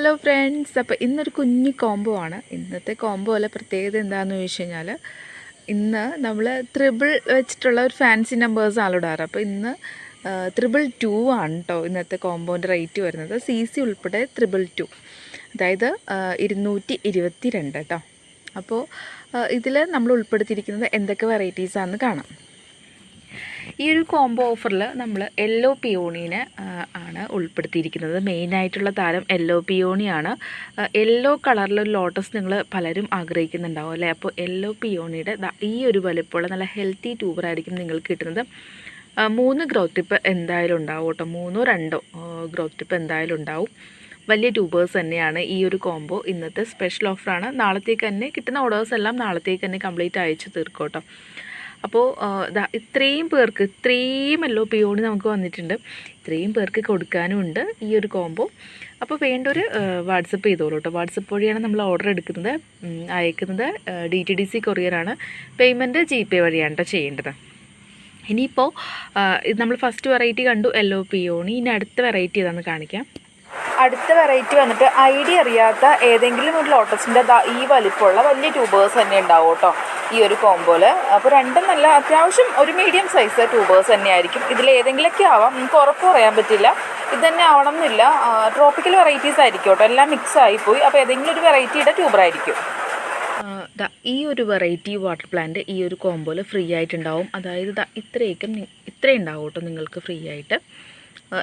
Hello friends, അപ്പോൾ ഇന്നൊരു കുഞ്ഞു കോംബോ ആണ്. ഇന്നത്തെ കോംബോ അല്ല, പ്രത്യേകത എന്താണെന്ന് ചോദിച്ചു കഴിഞ്ഞാൽ ഇന്ന് നമ്മൾ ത്രിബിൾ വെച്ചിട്ടുള്ള ഒരു ഫാൻസി നമ്പേഴ്സാണ് ഇടാറ്. അപ്പോൾ ഇന്ന് 222 ആണ് കേട്ടോ ഇന്നത്തെ കോംബോൻ്റെ റേറ്റ് വരുന്നത്. CC ഉൾപ്പെടെ 222, അതായത് 222 കേട്ടോ. അപ്പോൾ ഇതിൽ നമ്മൾ ഉൾപ്പെടുത്തിയിരിക്കുന്നത് എന്തൊക്കെ വെറൈറ്റീസാണെന്ന് കാണാം. ഈ ഒരു കോംബോ ഓഫറിൽ നമ്മൾ യെല്ലോ പിയോണീനെ ആണ് ഉൾപ്പെടുത്തിയിരിക്കുന്നത്. മെയിനായിട്ടുള്ള താരം യെല്ലോ പിയോണിയാണ്. യെല്ലോ കളറിലൊരു ലോട്ടസ് നിങ്ങൾ പലരും ആഗ്രഹിക്കുന്നുണ്ടാവും അല്ലേ? അപ്പോൾ യെല്ലോ പിയോണിയുടെ ഈ ഒരു വലിപ്പമുള്ള നല്ല ഹെൽത്തി ട്യൂബറായിരിക്കും നിങ്ങൾക്ക് കിട്ടുന്നത്. 3 ഗ്രോത്ത് ടിപ്പ് എന്തായാലും ഉണ്ടാവും കേട്ടോ. 3ഓ 2ഓ ഗ്രോത്ത് ടിപ്പ് എന്തായാലും ഉണ്ടാവും. വലിയ ട്യൂബേഴ്സ് തന്നെയാണ് ഈ ഒരു കോംബോ. ഇന്നത്തെ സ്പെഷ്യൽ ഓഫറാണ്. നാളത്തേക്ക് തന്നെ കിട്ടുന്ന ഓർഡേഴ്സ് എല്ലാം നാളത്തേക്ക് തന്നെ കംപ്ലീറ്റ് അയച്ച് തീർക്കും കേട്ടോ. അപ്പോൾ ഇത്രയും പേർക്ക്, ഇത്രയും യെല്ലോ പിയോണി നമുക്ക് വന്നിട്ടുണ്ട്. ഇത്രയും പേർക്ക് കൊടുക്കാനും ഉണ്ട് ഈ ഒരു കോംബോ. അപ്പോൾ വേണ്ടൊരു വാട്സപ്പ് ചെയ്തോളൂ കേട്ടോ. വാട്സപ്പ് വഴിയാണ് നമ്മൾ ഓർഡർ എടുക്കുന്നത്. അയക്കുന്നത് DTDC കൊറിയറാണ്. പേയ്മെൻറ്റ് GPay വഴിയാണ് കേട്ടോ ചെയ്യേണ്ടത്. ഇനിയിപ്പോൾ നമ്മൾ ഫസ്റ്റ് വെറൈറ്റി കണ്ടു യെല്ലോ പിയോണി. ഇനി അടുത്ത വെറൈറ്റി ഏതാണെന്ന് കാണിക്കാം. അടുത്ത വെറൈറ്റി വന്നിട്ട് ഐഡിയ അറിയാത്ത ഏതെങ്കിലും ഒരു ലോട്ടസിൻ്റെ ഈ വലിപ്പമുള്ള വലിയ ട്യൂബേഴ്സ് തന്നെ ഉണ്ടാവും കേട്ടോ ഈ ഒരു കോംബോയിൽ. അപ്പോൾ രണ്ടും നല്ല അത്യാവശ്യം ഒരു മീഡിയം സൈസ് ട്യൂബേഴ്സ് തന്നെയായിരിക്കും. ഇതിൽ ഏതെങ്കിലുമൊക്കെ ആവാം, നമുക്ക് ഉറപ്പ് പറയാൻ പറ്റില്ല. ഇത് തന്നെ ആവണം എന്നില്ല. ട്രോപ്പിക്കൽ വെറൈറ്റീസ് ആയിരിക്കും കേട്ടോ. എല്ലാം മിക്സ് ആയിപ്പോയി. അപ്പോൾ ഏതെങ്കിലും ഒരു വെറൈറ്റിയുടെ ട്യൂബറായിരിക്കും. ഈ ഒരു വെറൈറ്റി വാട്ടർ പ്ലാന്റ് ഈ ഒരു കോംബോയിൽ ഫ്രീ ആയിട്ടുണ്ടാവും. അതായത് ഇത്രയും ഉണ്ടാവും കേട്ടോ നിങ്ങൾക്ക് ഫ്രീ ആയിട്ട്.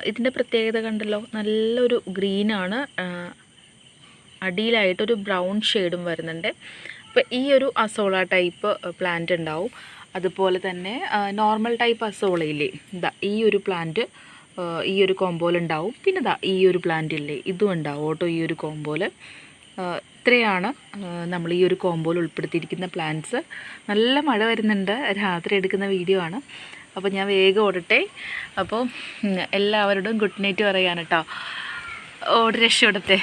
ഇതിൻ്റെ പ്രത്യേകത കണ്ടല്ലോ, നല്ലൊരു ഗ്രീനാണ്, അടിയിലായിട്ടൊരു ബ്രൗൺ ഷെയ്ഡും വരുന്നുണ്ട്. അപ്പോൾ ഈ ഒരു അസോള ടൈപ്പ് പ്ലാന്റ് ഉണ്ടാവും. അതുപോലെ തന്നെ നോർമൽ ടൈപ്പ് അസോളയില്ലേ, ഈ ഒരു പ്ലാന്റ് ഈ ഒരു കോംബോയിൽ ഉണ്ടാവും. പിന്നെ ഈ ഒരു പ്ലാന്റ് ഇല്ലേ, ഇതും ഉണ്ടാവും കേട്ടോ ഈ ഒരു കോംബോയിൽ. ഇത്രയാണ് നമ്മൾ ഈ ഒരു കോംബോയിൽ ഉൾപ്പെടുത്തിയിരിക്കുന്ന പ്ലാന്റ്സ്. നല്ല മഴ വരുന്നുണ്ട്, രാത്രി എടുക്കുന്ന വീഡിയോ ആണ്. അപ്പോൾ ഞാൻ വേഗം ഓടട്ടെ. അപ്പോൾ എല്ലാവരോടും ഗുഡ് നൈറ്റ് പറയാൻ കേട്ടോ. ഓടി രക്ഷപ്പെടട്ടെ.